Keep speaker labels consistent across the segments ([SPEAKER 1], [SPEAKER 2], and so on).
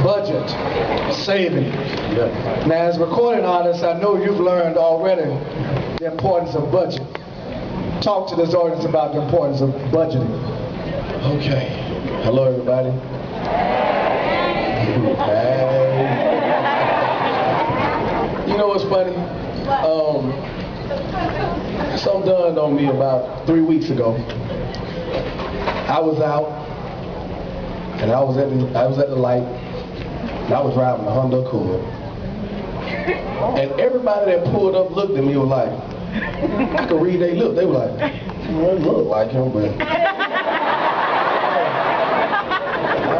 [SPEAKER 1] budget, saving. Now, as recording artists, I know you've learned already the importance of budget. Talk to this audience about the importance of budgeting.
[SPEAKER 2] Okay. Hello, everybody. Hey. You know what's funny? Something dawned on me about 3 weeks ago. I was out, and I was at the light, and I was driving a Honda Accord. And everybody that pulled up looked at me was like, I could read they look. They were like, well, it look like him, but I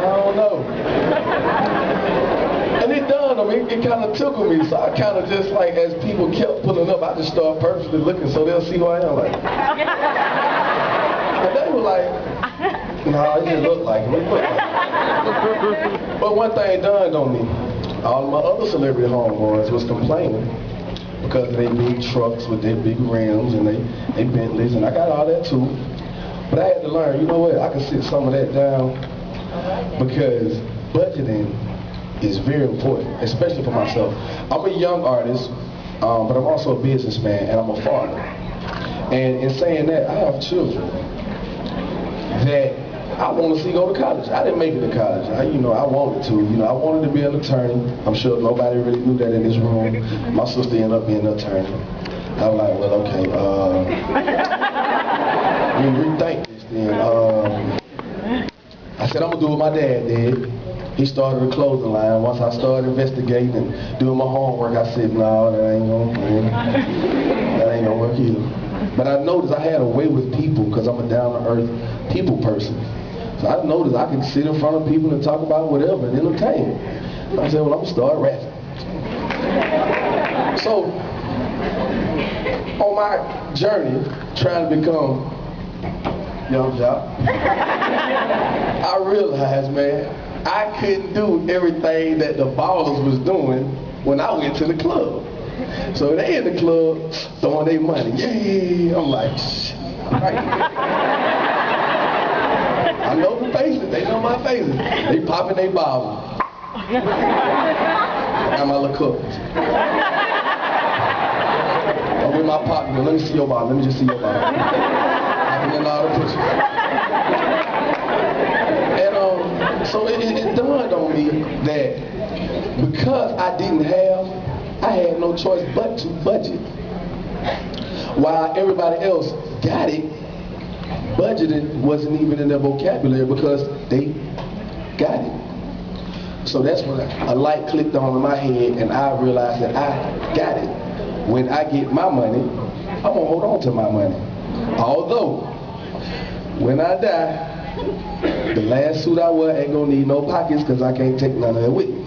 [SPEAKER 2] don't know. And it dawned on me, it kind of tickled me, so I kind of just like, as people kept pulling up, I just started purposely looking so they'll see who I am. Like, and they were like, no, it didn't look like him. It looked like him. But one thing dawned on me, all of my other celebrity homeboys was complaining because of their big trucks with their big rims and they Bentleys, and I got all that too. But I had to learn, you know what, I can sit some of that down because budgeting is very important, especially for myself. I'm a young artist, but I'm also a businessman and I'm a father. And in saying that, I have children that I want to see go to college. I didn't make it to college. I wanted to. I wanted to be an attorney. I'm sure nobody really knew that in this room. My sister ended up being an attorney. I was like, well, okay, let me rethink this then. I said, I'm going to do what my dad did. He started a clothing line. Once I started investigating and doing my homework, I said, no, that ain't gonna work either. But I noticed I had a way with people because I'm a down-to-earth people person. So I noticed I could sit in front of people and talk about whatever and entertain. I said, well, I'm gonna start rapping. So, on my journey, trying to become Young Jock, I realized, man, I couldn't do everything that the ballers was doing when I went to the club. So they in the club throwing their money. Yeah, I'm like, shit. Right. I know the faces. They know my faces. They popping their bottles. I got my little Caucus. I'm with my partner. Let me see your bottle. Let me just see your bottle. Popping in all the pictures. And so it dawned on me that because I didn't have, I had no choice but to budget. While everybody else got it, budgeting wasn't even in their vocabulary because they got it. So that's when a light clicked on in my head and I realized that I got it. When I get my money, I'm gonna hold on to my money. Although, when I die, the last suit I wear ain't gonna need no pockets because I can't take none of it with me.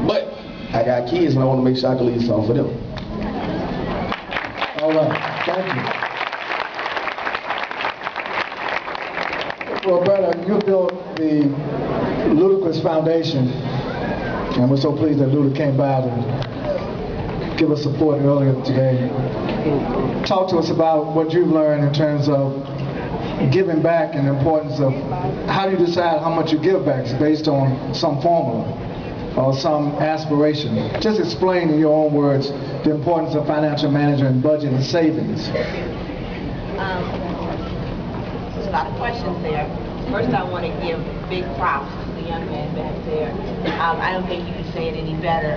[SPEAKER 2] But I got kids and I want to make sure I can leave something for them.
[SPEAKER 1] All right, thank you. Roberta, you built the Ludacris Foundation, and we're so pleased that Luda came by to give us support earlier today. Talk to us about what you've learned in terms of giving back and the importance of how do you decide how much you give back? It's based on some formula or some aspiration. Just explain in your own words the importance of financial management and budget and savings.
[SPEAKER 3] There's a lot of questions there. First, I want to give big props to the young man back there. I don't think you can say it any better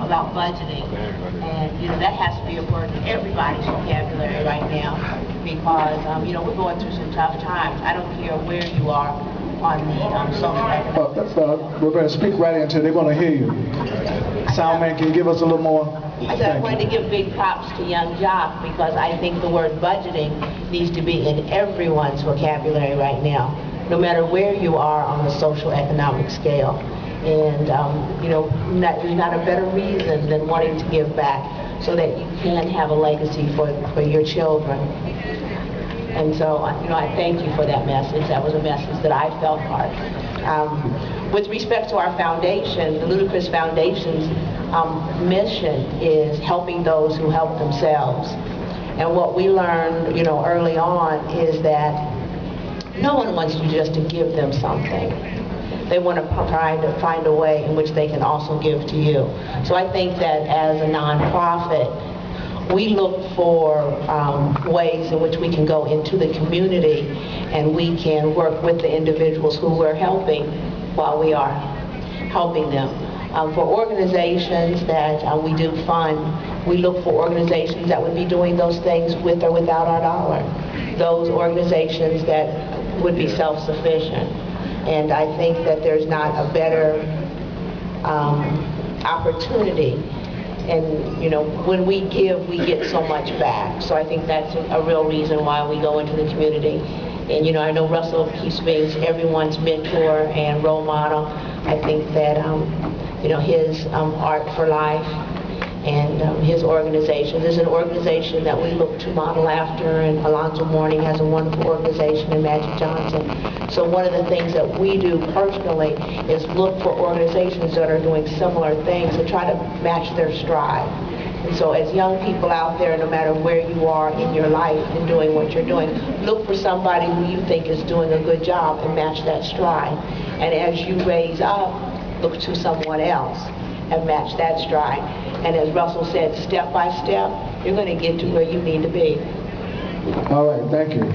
[SPEAKER 3] about budgeting. And, that has to be a word in everybody's vocabulary right now because, we're going through some tough times. I don't care where you are on the social economic.
[SPEAKER 1] Roberta, speak right into it. They're going to hear you. Soundman, can you give us a little more?
[SPEAKER 3] I wanted to give big props to Young Jock because I think the word budgeting needs to be in everyone's vocabulary right now, no matter where you are on the social economic scale. And, there's not a better reason than wanting to give back so that you can have a legacy for your children. And so, I thank you for that message. That was a message that I felt hard. With respect to our foundation, the Ludacris Foundation's mission is helping those who help themselves. And what we learned, early on is that no one wants you just to give them something. they want to try to find a way in which they can also give to you. So I think that as a nonprofit, we look for ways in which we can go into the community and we can work with the individuals who we're helping while we are helping them. For organizations that we do fund, we look for organizations that would be doing those things with or without our dollar. Those organizations that would be self-sufficient. And I think that there's not a better opportunity. And, you know, when we give, we get so much back. So I think that's a real reason why we go into the community. And, you know, I know Russell keeps being everyone's mentor and role model. I think that, you know, his Art for Life and his organization is an organization that we look to model after, and Alonzo Mourning has a wonderful organization in Magic Johnson. So one of the things that we do personally is look for organizations that are doing similar things and try to match their stride. And so as young people out there, no matter where you are in your life and doing what you're doing, look for somebody who you think is doing a good job and match that stride. And as you raise up, look to someone else and match that stride. And as Russell said, step by step, you're going to get to where you need to be.
[SPEAKER 1] All right, thank you.